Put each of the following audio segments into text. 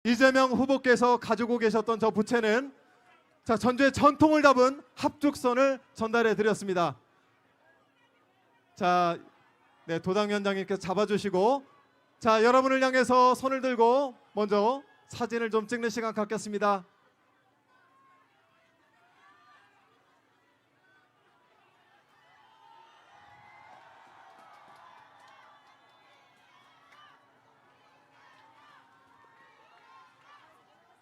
이재명 후보께서 가지고 계셨던 저 부채는 자, 전주의 전통을 담은 합죽선을 전달해 드렸습니다. 자, 네, 도당위원장님께서 잡아주시고, 자, 여러분을 향해서 손을 들고 먼저 사진을 좀 찍는 시간 갖겠습니다.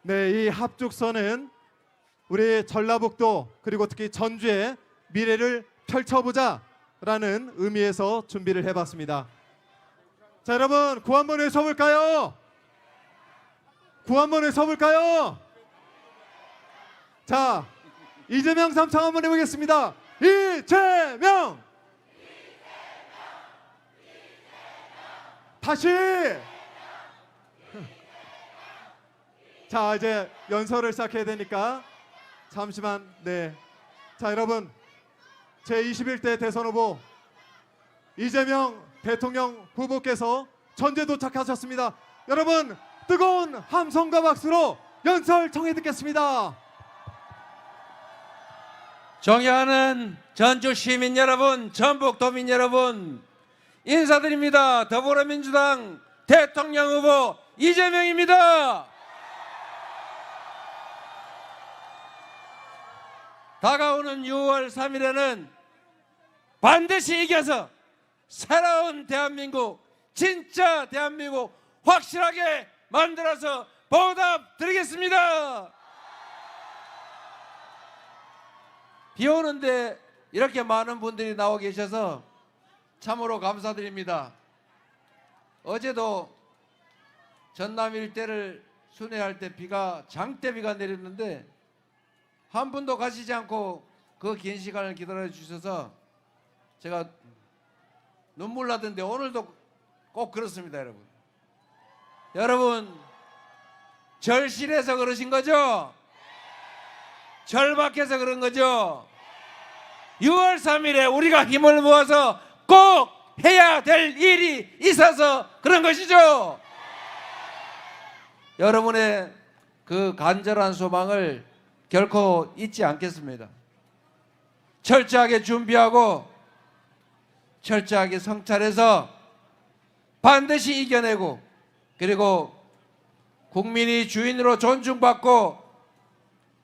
네, 이 합죽선은 우리 전라북도 그리고 특히 전주의 미래를 펼쳐보자 라는 의미에서 준비를 해봤습니다. 자, 여러분 구호 한번 외쳐볼까요? 구호 한번 외쳐볼까요? 자, 이재명 삼창 한번 해보겠습니다. 이재명! 다시! 자, 이제 연설을 시작해야 되니까 잠시만. 네, 자, 여러분 제21대 대선 후보 이재명 대통령 후보께서 전주에 도착하셨습니다. 여러분 뜨거운 함성과 박수로 연설 청해 듣겠습니다. 존경하는 전주 시민 여러분, 전북도민 여러분, 인사드립니다. 더불어민주당 대통령 후보 이재명입니다. 다가오는 6월 3일에는 반드시 이겨서 새로운 대한민국, 진짜 대한민국 확실하게 만들어서 보답드리겠습니다. 비 오는데 이렇게 많은 분들이 나와 계셔서 참으로 감사드립니다. 어제도 전남 일대를 순회할 때 장대비가 내렸는데 한 분도 가시지 않고 그 긴 시간을 기다려 주셔서 제가 눈물 나던데 오늘도 꼭 그렇습니다. 여러분 절실해서 그러신 거죠? 절박해서 그런 거죠? 6월 3일에 우리가 힘을 모아서 꼭 해야 될 일이 있어서 그런 것이죠. 여러분의 그 간절한 소망을 결코 잊지 않겠습니다. 철저하게 준비하고 철저하게 성찰해서 반드시 이겨내고, 그리고 국민이 주인으로 존중받고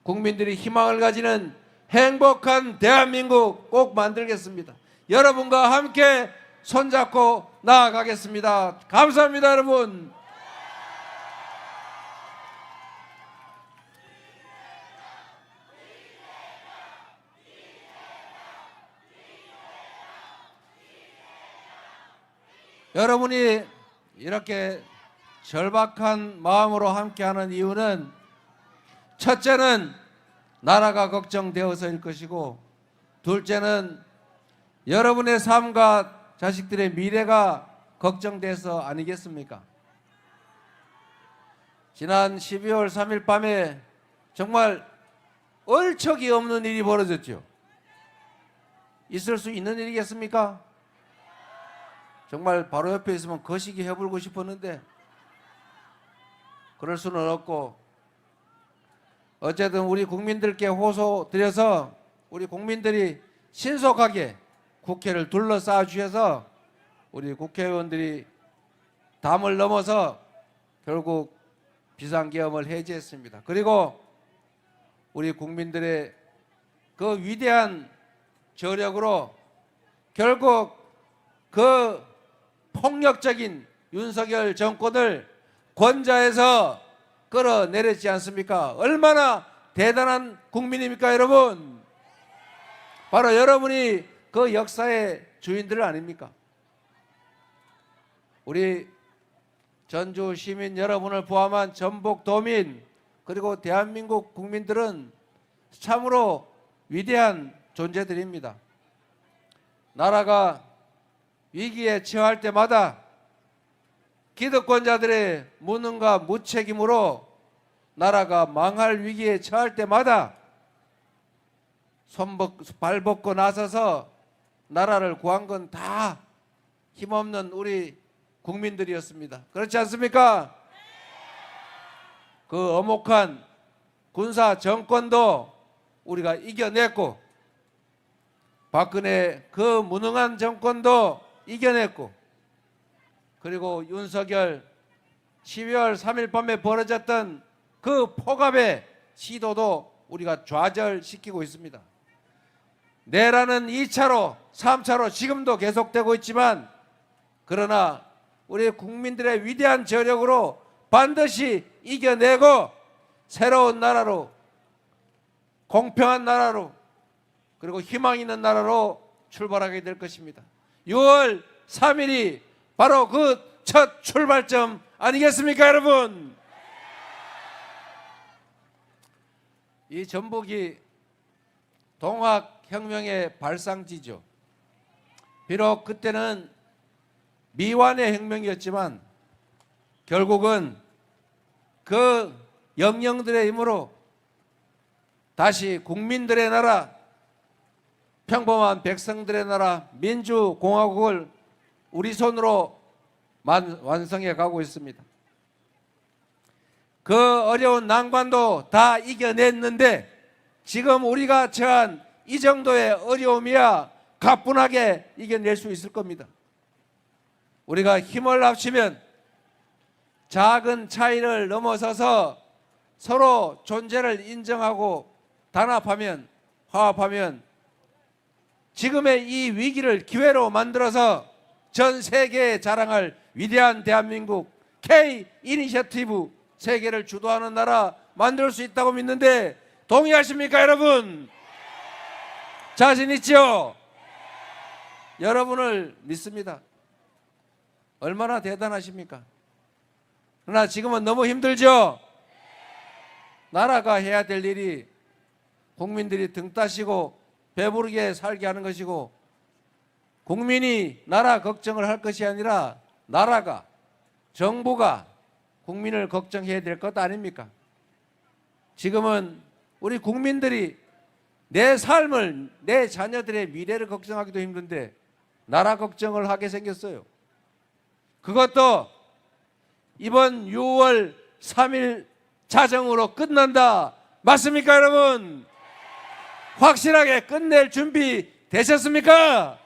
국민들이 희망을 가지는 행복한 대한민국 꼭 만들겠습니다. 여러분과 함께 손잡고 나아가겠습니다. 감사합니다, 여러분. 여러분이 이렇게 절박한 마음으로 함께하는 이유는 첫째는 나라가 걱정되어서일 것이고, 둘째는 여러분의 삶과 자식들의 미래가 걱정돼서 아니겠습니까? 지난 12월 3일 밤에 정말 얼척이 없는 일이 벌어졌죠. 있을 수 있는 일이겠습니까? 정말 바로 옆에 있으면 거시기 해불고 싶었는데 그럴 수는 없고, 어쨌든 우리 국민들께 호소드려서 우리 국민들이 신속하게 국회를 둘러싸 주셔서 우리 국회의원들이 담을 넘어서 결국 비상계엄을 해제했습니다. 그리고 우리 국민들의 그 위대한 저력으로 결국 그 폭력적인 윤석열 정권을 권좌에서 끌어내렸지 않습니까? 얼마나 대단한 국민입니까, 여러분? 바로 여러분이 그 역사의 주인들 아닙니까? 우리 전주 시민 여러분을 포함한 전북도민 그리고 대한민국 국민들은 참으로 위대한 존재들입니다. 나라가 위기에 처할 때마다 기득권자들의 무능과 무책임으로 나라가 망할 위기에 처할 때마다 발 벗고 나서서 나라를 구한 건 다 힘없는 우리 국민들이었습니다. 그렇지 않습니까? 그 엄혹한 군사 정권도 우리가 이겨냈고, 박근혜 그 무능한 정권도 이겨냈고, 그리고 윤석열 12월 3일 밤에 벌어졌던 그 폭압의 시도도 우리가 좌절시키고 있습니다. 내라는 2차로, 3차로 지금도 계속되고 있지만, 그러나 우리 국민들의 위대한 저력으로 반드시 이겨내고 새로운 나라로, 공평한 나라로, 그리고 희망 있는 나라로 출발하게 될 것입니다. 6월 3일이 바로 그 첫 출발점 아니겠습니까, 여러분? 이 전북이 동학혁명의 발상지죠. 비록 그때는 미완의 혁명이었지만 결국은 그 영령들의 힘으로 다시 국민들의 나라, 평범한 백성들의 나라 민주공화국을 우리 손으로 완성해 가고 있습니다. 그 어려운 난관도 다 이겨냈는데 지금 우리가 처한 이 정도의 어려움이야 가뿐하게 이겨낼 수 있을 겁니다. 우리가 힘을 합치면 작은 차이를 넘어서서 서로 존재를 인정하고 단합하면, 화합하면 지금의 이 위기를 기회로 만들어서 전 세계에 자랑할 위대한 대한민국 K 이니셔티브, 세계를 주도하는 나라 만들 수 있다고 믿는데 동의하십니까, 여러분? 자신 있죠? 여러분을 믿습니다. 얼마나 대단하십니까? 그러나 지금은 너무 힘들죠? 나라가 해야 될 일이 국민들이 등 따시고 배부르게 살게 하는 것이고, 국민이 나라 걱정을 할 것이 아니라 나라가, 정부가 국민을 걱정해야 될 것 아닙니까? 지금은 우리 국민들이 내 삶을, 내 자녀들의 미래를 걱정하기도 힘든데 나라 걱정을 하게 생겼어요. 그것도 이번 6월 3일 자정으로 끝난다. 맞습니까, 여러분? 확실하게 끝낼 준비 되셨습니까?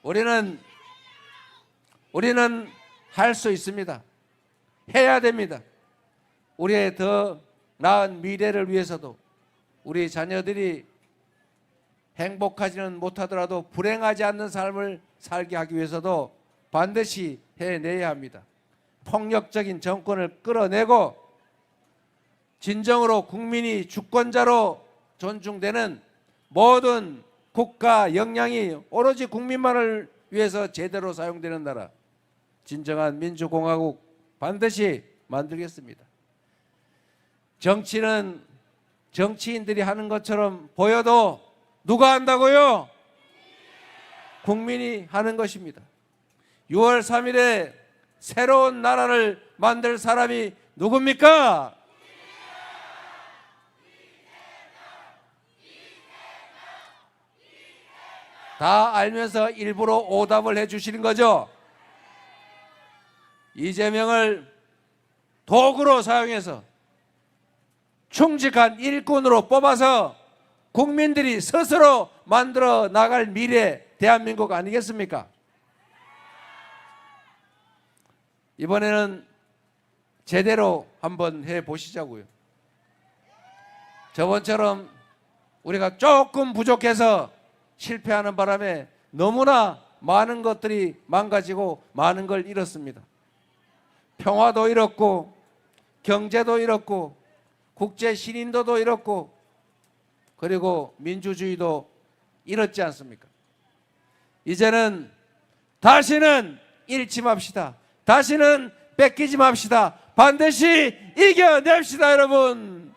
우리는 할 수 있습니다. 해야 됩니다. 우리의 더 나은 미래를 위해서도, 우리 자녀들이 행복하지는 못하더라도 불행하지 않는 삶을 살게 하기 위해서도 반드시 해내야 합니다. 폭력적인 정권을 끌어내고 진정으로 국민이 주권자로 존중되는 모든 국가 역량이 오로지 국민만을 위해서 제대로 사용되는 나라, 진정한 민주공화국 반드시 만들겠습니다. 정치는 정치인들이 하는 것처럼 보여도 누가 한다고요? 국민이 하는 것입니다. 6월 3일에 새로운 나라를 만들 사람이 누굽니까? 다 알면서 일부러 오답을 해주시는 거죠. 이재명을 도구로 사용해서 충직한 일꾼으로 뽑아서 국민들이 스스로 만들어 나갈 미래 대한민국 아니겠습니까? 이번에는 제대로 한번 해보시자고요. 저번처럼 우리가 조금 부족해서 실패하는 바람에 너무나 많은 것들이 망가지고 많은 걸 잃었습니다. 평화도 잃었고, 경제도 잃었고, 국제 신인도도 잃었고, 그리고 민주주의도 잃었지 않습니까? 이제는 다시는 잃지 맙시다. 다시는 뺏기지 맙시다. 반드시 이겨냅시다, 여러분.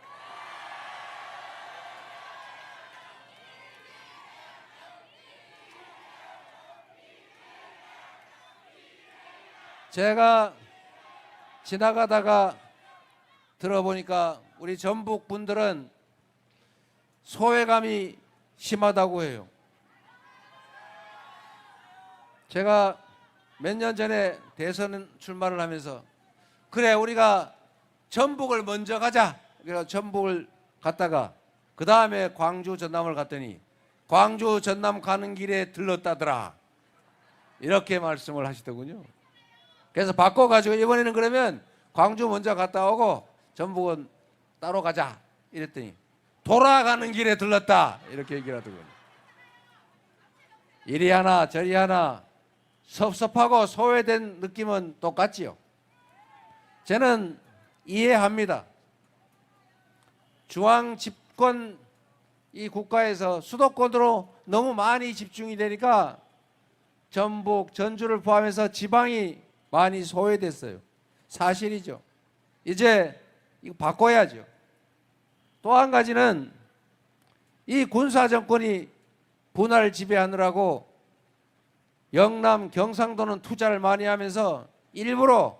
제가 지나가다가 들어보니까 우리 전북 분들은 소외감이 심하다고 해요. 제가 몇 년 전에 대선 출마를 하면서, 그래 우리가 전북을 먼저 가자. 그래서 전북을 갔다가 그 다음에 광주 전남을 갔더니 광주 전남 가는 길에 들렀다더라. 이렇게 말씀을 하시더군요. 그래서 바꿔가지고 이번에는 그러면 광주 먼저 갔다 오고 전북은 따로 가자 이랬더니 돌아가는 길에 들렀다 이렇게 얘기를 하더군요. 이리 하나 저리 하나 섭섭하고 소외된 느낌은 똑같지요. 저는 이해합니다. 중앙 집권 이 국가에서 수도권으로 너무 많이 집중이 되니까 전북, 전주를 포함해서 지방이 많이 소외됐어요. 사실이죠. 이제 이거 바꿔야죠. 또 한 가지는 이 군사 정권이 분할을 지배하느라고 영남, 경상도는 투자를 많이 하면서 일부러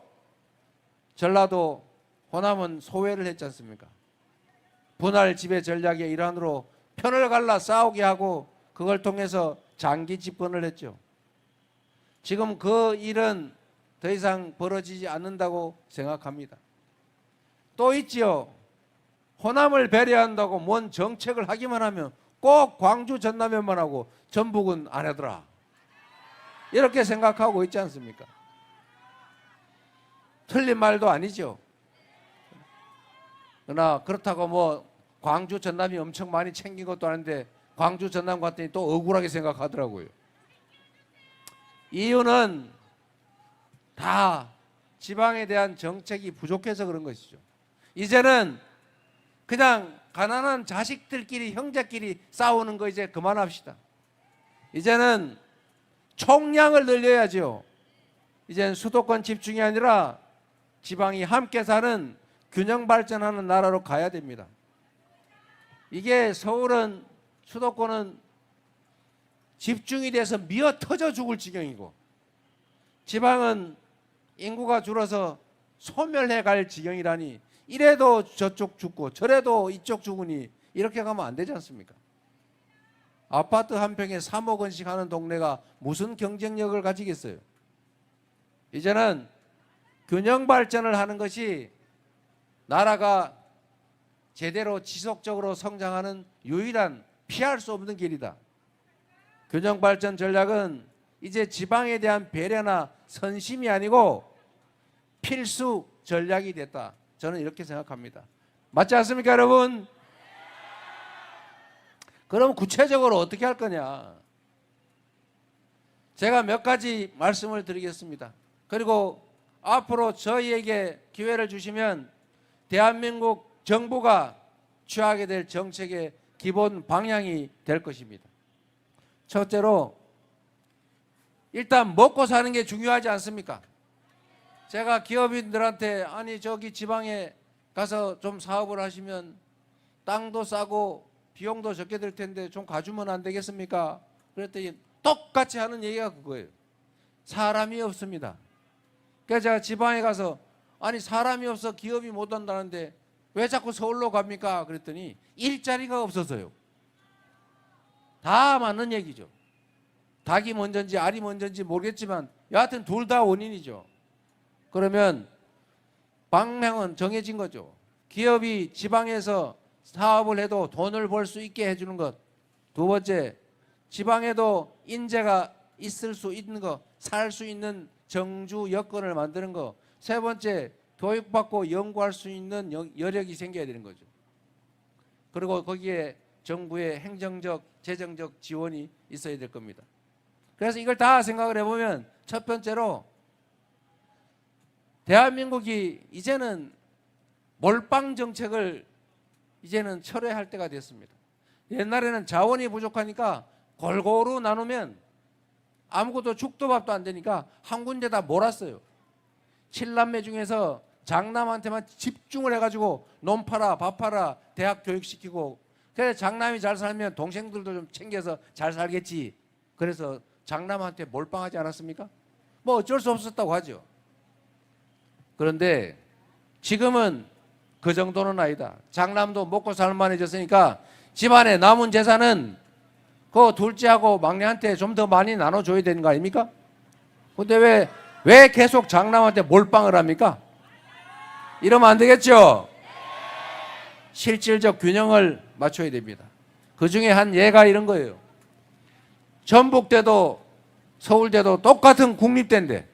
전라도, 호남은 소외를 했지 않습니까? 분할 지배 전략의 일환으로 편을 갈라 싸우게 하고 그걸 통해서 장기 집권을 했죠. 지금 그 일은 더 이상 벌어지지 않는다고 생각합니다. 또 있지요. 호남을 배려한다고 뭔 정책을 하기만 하면 꼭 광주 전남에만 하고 전북은 안 하더라. 이렇게 생각하고 있지 않습니까? 틀린 말도 아니죠. 그러나 그렇다고 뭐 광주 전남이 엄청 많이 챙긴 것도 아닌데 광주 전남 갔더니 또 억울하게 생각하더라고요. 이유는 다 지방에 대한 정책이 부족해서 그런 것이죠. 이제는 그냥 가난한 자식들끼리 형제끼리 싸우는 거 이제 그만합시다. 이제는 총량을 늘려야죠. 이제는 수도권 집중이 아니라 지방이 함께 사는 균형 발전하는 나라로 가야 됩니다. 이게 서울은 수도권은 집중이 돼서 미어 터져 죽을 지경이고 지방은 인구가 줄어서 소멸해 갈 지경이라니 이래도 저쪽 죽고 저래도 이쪽 죽으니 이렇게 가면 안 되지 않습니까? 아파트 한 평에 3억 원씩 하는 동네가 무슨 경쟁력을 가지겠어요? 이제는 균형 발전을 하는 것이 나라가 제대로 지속적으로 성장하는 유일한 피할 수 없는 길이다. 균형 발전 전략은 이제 지방에 대한 배려나 선심이 아니고 필수 전략이 됐다. 저는 이렇게 생각합니다. 맞지 않습니까, 여러분? 그럼 구체적으로 어떻게 할 거냐? 제가 몇 가지 말씀을 드리겠습니다. 그리고 앞으로 저희에게 기회를 주시면 대한민국 정부가 취하게 될 정책의 기본 방향이 될 것입니다. 첫째로 일단 먹고 사는 게 중요하지 않습니까? 제가 기업인들한테 아니 저기 지방에 가서 좀 사업을 하시면 땅도 싸고 비용도 적게 들 텐데 좀 가주면 안 되겠습니까? 그랬더니 똑같이 하는 얘기가 그거예요. 사람이 없습니다. 그래서 제가 지방에 가서 아니 사람이 없어 기업이 못 한다는데 왜 자꾸 서울로 갑니까? 그랬더니 일자리가 없어서요. 다 맞는 얘기죠. 닭이 먼저인지 알이 먼저인지 모르겠지만 여하튼 둘 다 원인이죠. 그러면 방향은 정해진 거죠. 기업이 지방에서 사업을 해도 돈을 벌 수 있게 해주는 것. 두 번째, 지방에도 인재가 있을 수 있는 거, 살 수 있는 정주 여건을 만드는 거. 세 번째, 교육받고 연구할 수 있는 여력이 생겨야 되는 거죠. 그리고 거기에 정부의 행정적, 재정적 지원이 있어야 될 겁니다. 그래서 이걸 다 생각을 해보면 첫 번째로 대한민국이 이제는 몰빵 정책을 이제는 철회할 때가 됐습니다. 옛날에는 자원이 부족하니까 골고루 나누면 아무것도 죽도 밥도 안 되니까 한 군데다 몰았어요. 7남매 중에서 장남한테만 집중을 해가지고 논 팔아 밥 팔아 대학 교육시키고 그래서 장남이 잘 살면 동생들도 좀 챙겨서 잘 살겠지. 그래서 장남한테 몰빵하지 않았습니까? 뭐 어쩔 수 없었다고 하죠. 그런데 지금은 그 정도는 아니다. 장남도 먹고 살만해졌으니까 집안에 남은 재산은 그 둘째하고 막내한테 좀 더 많이 나눠줘야 되는 거 아닙니까? 근데 왜 계속 장남한테 몰빵을 합니까? 이러면 안 되겠죠? 실질적 균형을 맞춰야 됩니다. 그 중에 한 예가 이런 거예요. 전북대도 서울대도 똑같은 국립대인데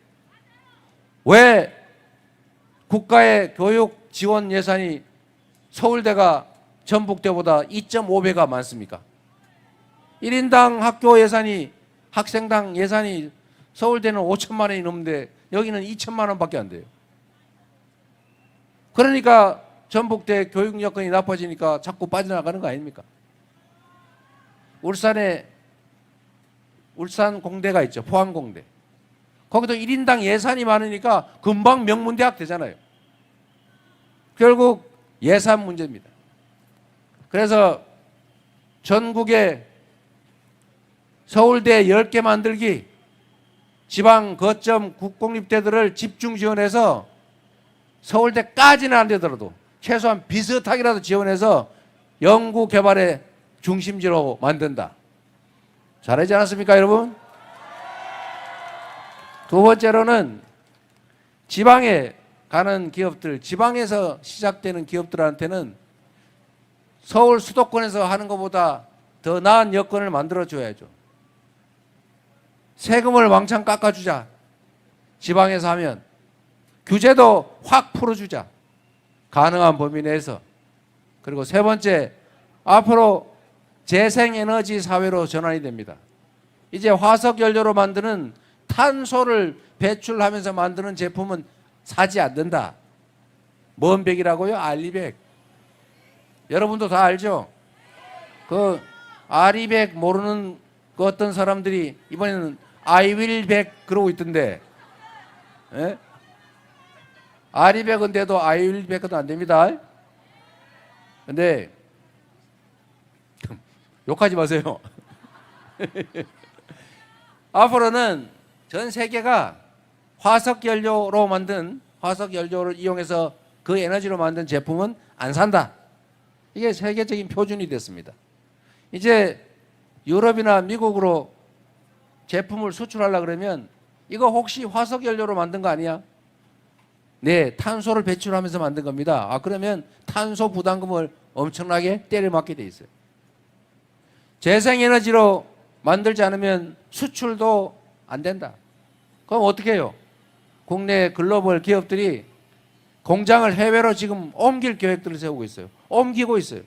왜 국가의 교육 지원 예산이 서울대가 전북대보다 2.5배가 많습니까? 1인당 학교 예산이 학생당 예산이 서울대는 5천만 원이 넘는데 여기는 2천만 원밖에 안 돼요. 그러니까 전북대 교육 여건이 나빠지니까 자꾸 빠져나가는 거 아닙니까? 울산에 울산 공대가 있죠. 포항공대. 거기도 1인당 예산이 많으니까 금방 명문대학 되잖아요. 결국 예산 문제입니다. 그래서 전국에 서울대 10개 만들기, 지방 거점 국공립대들을 집중 지원해서 서울대까지는 안 되더라도 최소한 비슷하게라도 지원해서 연구 개발의 중심지로 만든다. 잘하지 않았습니까, 여러분? 두 번째로는 지방에 가는 기업들, 지방에서 시작되는 기업들한테는 서울 수도권에서 하는 것보다 더 나은 여건을 만들어줘야죠. 세금을 왕창 깎아주자. 지방에서 하면. 규제도 확 풀어주자. 가능한 범위 내에서. 그리고 세 번째, 앞으로 재생에너지 사회로 전환이 됩니다. 이제 화석연료로 만드는 탄소를 배출하면서 만드는 제품은 사지 않는다. 뭔 백이라고요? 알리백. 여러분도 다 알죠? 그 아리백 모르는 그 어떤 사람들이 이번에는 아이윌백 그러고 있던데, 예? 아리백은 돼도 아이윌백은 안 됩니다. 근데 욕하지 마세요. 앞으로는 전 세계가 화석연료로 만든, 화석연료를 이용해서 그 에너지로 만든 제품은 안 산다. 이게 세계적인 표준이 됐습니다. 이제 유럽이나 미국으로 제품을 수출하려고 그러면 이거 혹시 화석연료로 만든 거 아니야? 네, 탄소를 배출하면서 만든 겁니다. 아, 그러면 탄소 부담금을 엄청나게 때려맞게 돼 있어요. 재생에너지로 만들지 않으면 수출도 안 된다. 그럼 어떻게 해요? 국내 글로벌 기업들이 공장을 해외로 지금 옮길 계획들을 세우고 있어요. 옮기고 있어요.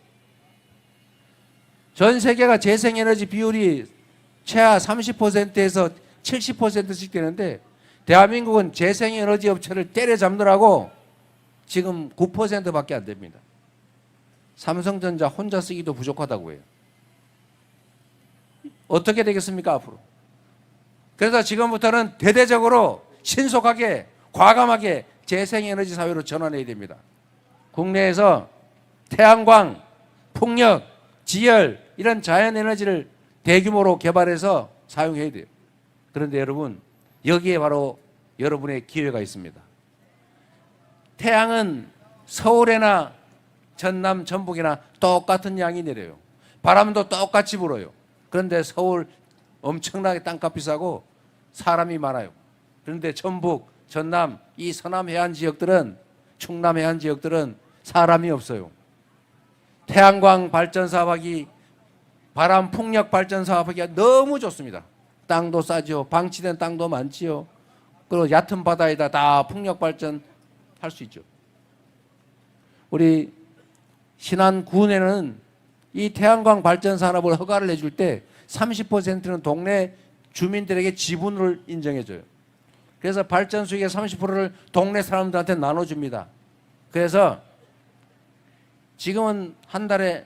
전 세계가 재생에너지 비율이 최하 30%에서 70%씩 되는데 대한민국은 재생에너지 업체를 때려잡느라고 지금 9%밖에 안 됩니다. 삼성전자 혼자 쓰기도 부족하다고 해요. 어떻게 되겠습니까, 앞으로? 그래서 지금부터는 대대적으로 신속하게 과감하게 재생에너지 사회로 전환해야 됩니다. 국내에서 태양광, 풍력, 지열 이런 자연에너지를 대규모로 개발해서 사용해야 돼요. 그런데 여러분, 여기에 바로 여러분의 기회가 있습니다. 태양은 서울에나 전남, 전북이나 똑같은 양이 내려요. 바람도 똑같이 불어요. 그런데 서울 엄청나게 땅값 비싸고 사람이 많아요. 그런데 전북, 전남, 이 서남 해안 지역들은, 충남 해안 지역들은 사람이 없어요. 태양광 발전 사업하기, 바람 풍력 발전 사업하기가 너무 좋습니다. 땅도 싸죠. 방치된 땅도 많지요. 그리고 얕은 바다에다 다 풍력 발전 할 수 있죠. 우리 신안군에는 이 태양광 발전 산업을 허가를 해줄 때 30%는 동네 주민들에게 지분을 인정해줘요. 그래서 발전 수익의 30%를 동네 사람들한테 나눠줍니다. 그래서 지금은 한 달에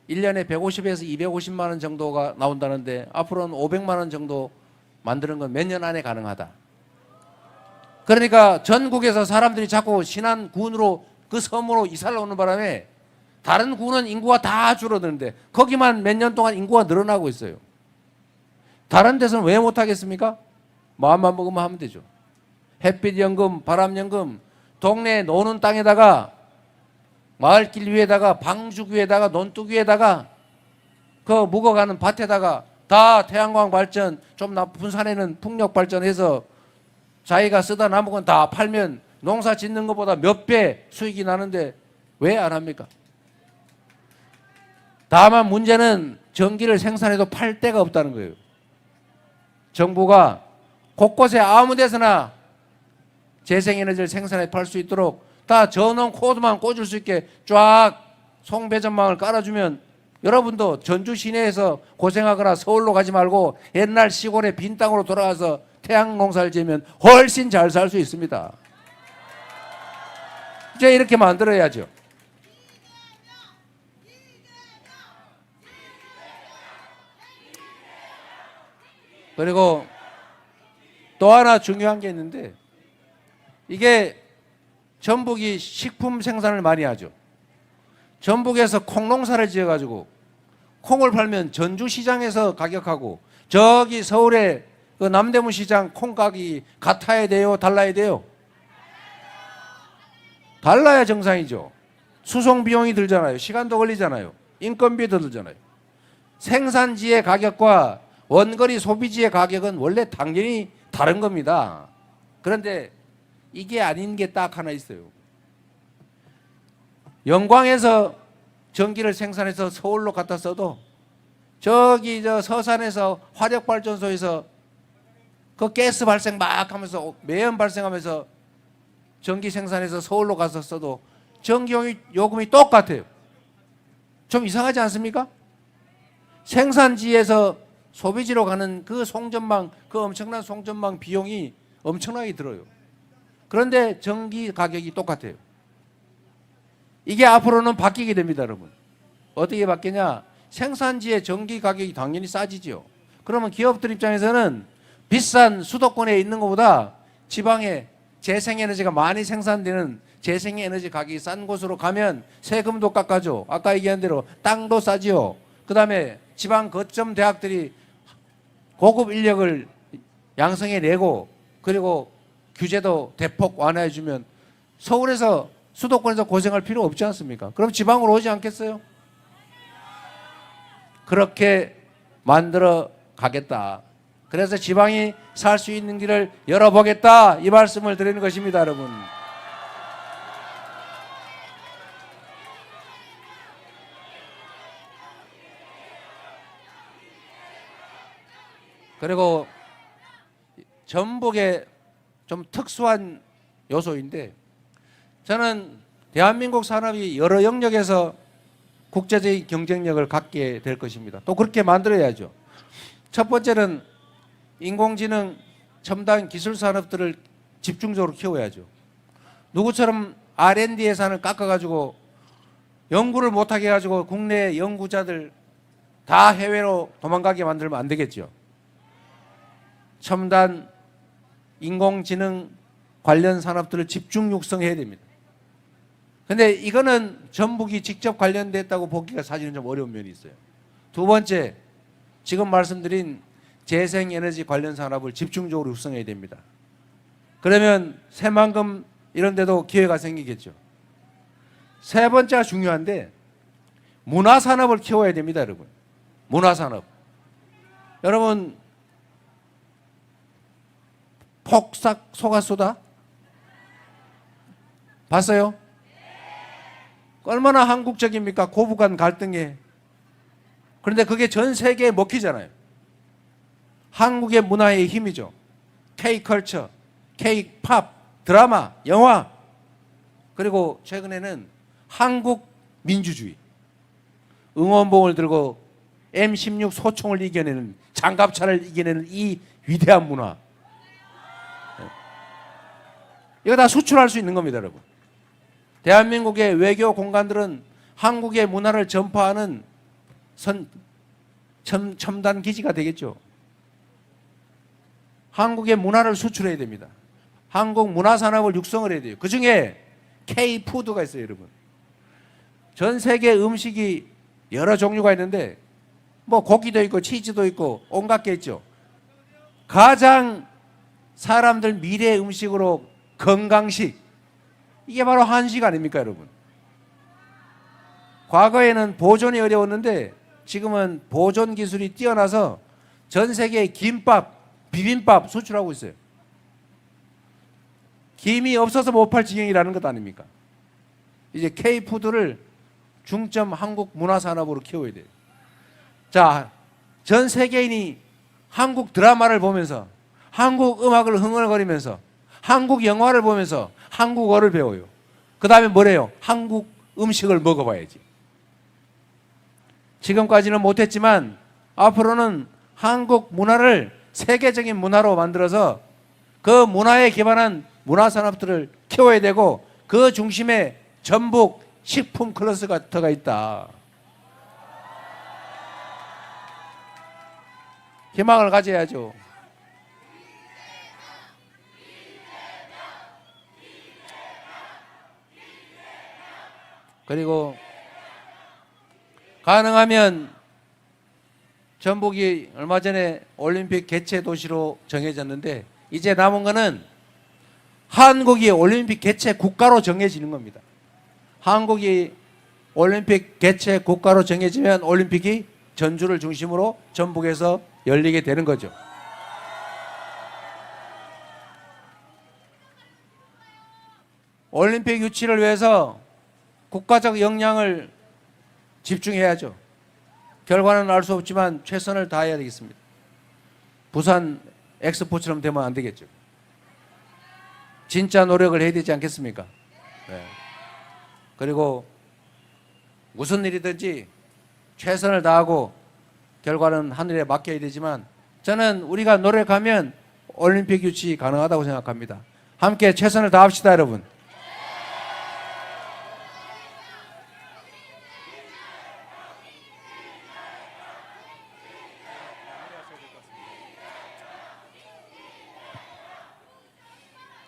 1년에 150에서 250만 원 정도가 나온다는데 앞으로는 500만 원 정도 만드는 건 몇 년 안에 가능하다. 그러니까 전국에서 사람들이 자꾸 신안군으로 그 섬으로 이사를 오는 바람에 다른 군은 인구가 다 줄어드는데 거기만 몇 년 동안 인구가 늘어나고 있어요. 다른 데서는 왜 못하겠습니까? 마음만 먹으면 하면 되죠. 햇빛연금, 바람연금, 동네에 노는 땅에다가 마을길 위에다가 방죽 위에다가 논둑 위에다가 그 묵어가는 밭에다가 다 태양광 발전, 좀 나쁜 산에는 풍력 발전해서 자기가 쓰다 남은 건 다 팔면 농사 짓는 것보다 몇 배 수익이 나는데 왜 안 합니까? 다만 문제는 전기를 생산해도 팔 데가 없다는 거예요. 정부가 곳곳에 아무 데서나 재생에너지를 생산해 팔 수 있도록 다 전원 코드만 꽂을 수 있게 쫙 송배전망을 깔아주면 여러분도 전주 시내에서 고생하거나 서울로 가지 말고 옛날 시골의 빈 땅으로 돌아가서 태양 농사를 지으면 훨씬 잘 살 수 있습니다. 이제 이렇게 만들어야죠. 그리고 또 하나 중요한 게 있는데 이게 전북이 식품 생산을 많이 하죠. 전북에서 콩농사를 지어가지고 콩을 팔면 전주시장에서 가격하고 저기 서울의 그 남대문 시장 콩 가격이 같아야 돼요? 달라야 돼요? 달라야 정상이죠. 수송 비용이 들잖아요. 시간도 걸리잖아요. 인건비도 들잖아요. 생산지의 가격과 원거리 소비지의 가격은 원래 당연히 다른 겁니다. 그런데 이게 아닌 게 딱 하나 있어요. 영광에서 전기를 생산해서 서울로 갖다 써도 저기 저 서산에서 화력발전소에서 그 가스 발생 막 하면서 매연 발생하면서 전기 생산해서 서울로 가서 써도 전기 요금이 똑같아요. 좀 이상하지 않습니까? 생산지에서 소비지로 가는 그 송전망, 그 엄청난 송전망 비용이 엄청나게 들어요. 그런데 전기 가격이 똑같아요. 이게 앞으로는 바뀌게 됩니다, 여러분. 어떻게 바뀌냐? 생산지의 전기 가격이 당연히 싸지죠. 그러면 기업들 입장에서는 비싼 수도권에 있는 것보다 지방에 재생에너지가 많이 생산되는 재생에너지 가격이 싼 곳으로 가면 세금도 깎아줘. 아까 얘기한 대로 땅도 싸지요. 그 다음에 지방 거점 대학들이 고급 인력을 양성해내고 그리고 규제도 대폭 완화해주면 서울에서 수도권에서 고생할 필요 없지 않습니까? 그럼 지방으로 오지 않겠어요? 그렇게 만들어 가겠다. 그래서 지방이 살 수 있는 길을 열어보겠다. 이 말씀을 드리는 것입니다, 여러분. 그리고 전북의 좀 특수한 요소인데 저는 대한민국 산업이 여러 영역에서 국제적인 경쟁력을 갖게 될 것입니다. 또 그렇게 만들어야죠. 첫 번째는 인공지능 첨단 기술 산업들을 집중적으로 키워야죠. 누구처럼 R&D 예산을 깎아가지고 연구를 못하게 해가지고 국내 연구자들 다 해외로 도망가게 만들면 안 되겠죠. 첨단 인공지능 관련 산업들을 집중 육성해야 됩니다. 근데 이거는 전북이 직접 관련됐다고 보기가 사실은 좀 어려운 면이 있어요. 두 번째, 지금 말씀드린 재생에너지 관련 산업을 집중적으로 육성해야 됩니다. 그러면 새만금 이런 데도 기회가 생기겠죠. 세 번째가 중요한데 문화산업을 키워야 됩니다, 여러분. 문화산업. 여러분 폭삭 속았수다 봤어요? 얼마나 한국적입니까? 고부간 갈등에. 그런데 그게 전 세계에 먹히잖아요. 한국의 문화의 힘이죠. K-컬처, K-팝, 드라마, 영화, 그리고 최근에는 한국 민주주의. 응원봉을 들고 M16 소총을 이겨내는, 장갑차를 이겨내는 이 위대한 문화. 이거 다 수출할 수 있는 겁니다, 여러분. 대한민국의 외교 공간들은 한국의 문화를 전파하는 첨단 기지가 되겠죠. 한국의 문화를 수출해야 됩니다. 한국 문화산업을 육성을 해야 돼요. 그중에 K-푸드가 있어요, 여러분. 전 세계 음식이 여러 종류가 있는데 뭐 고기도 있고 치즈도 있고 온갖 게 있죠. 가장 사람들 미래 음식으로 건강식, 이게 바로 한식 아닙니까, 여러분? 과거에는 보존이 어려웠는데 지금은 보존 기술이 뛰어나서 전 세계에 김밥, 비빔밥 수출하고 있어요. 힘이 없어서 못 팔 지경이라는 것 아닙니까? 이제 K푸드를 중점 한국 문화산업으로 키워야 돼요. 자, 전 세계인이 한국 드라마를 보면서 한국 음악을 흥얼거리면서 한국 영화를 보면서 한국어를 배워요. 그 다음에 뭐래요? 한국 음식을 먹어봐야지. 지금까지는 못했지만 앞으로는 한국 문화를 세계적인 문화로 만들어서 그 문화에 기반한 문화산업들을 키워야 되고 그 중심에 전북 식품 클러스터가 있다. 희망을 가져야죠. 그리고 가능하면 전북이 얼마 전에 올림픽 개최 도시로 정해졌는데 이제 남은 거는 한국이 올림픽 개최 국가로 정해지는 겁니다. 한국이 올림픽 개최 국가로 정해지면 올림픽이 전주를 중심으로 전북에서 열리게 되는 거죠. 올림픽 유치를 위해서 국가적 역량을 집중해야죠. 결과는 알 수 없지만 최선을 다해야 되겠습니다. 부산 엑스포처럼 되면 안 되겠죠. 진짜 노력을 해야 되지 않겠습니까? 네. 그리고 무슨 일이든지 최선을 다하고 결과는 하늘에 맡겨야 되지만 저는 우리가 노력하면 올림픽 유치 가능하다고 생각합니다. 함께 최선을 다합시다, 여러분.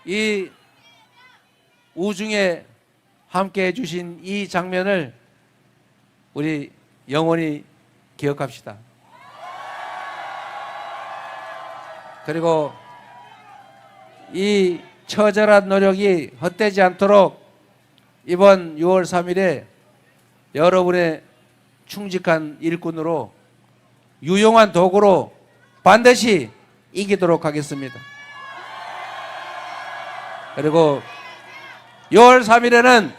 이 우중에 함께 해주신 이 장면을 우리 영원히 기억합시다. 그리고 이 처절한 노력이 헛되지 않도록 이번 6월 3일에 여러분의 충직한 일꾼으로 유용한 도구로 반드시 이기도록 하겠습니다. 그리고 6월 3일에는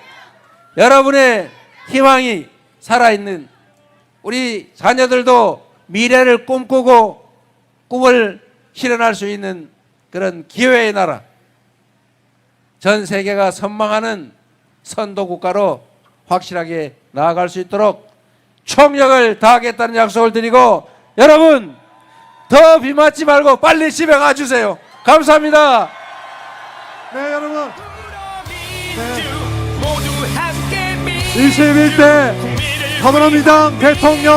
여러분의 희망이 살아있는 우리 자녀들도 미래를 꿈꾸고 꿈을 실현할 수 있는 그런 기회의 나라, 전 세계가 선망하는 선도 국가로 확실하게 나아갈 수 있도록 총력을 다하겠다는 약속을 드리고 여러분 더 비 맞지 말고 빨리 집에 가주세요. 감사합니다. 네, 여러분. 네. 21대 더불어민주당 대통령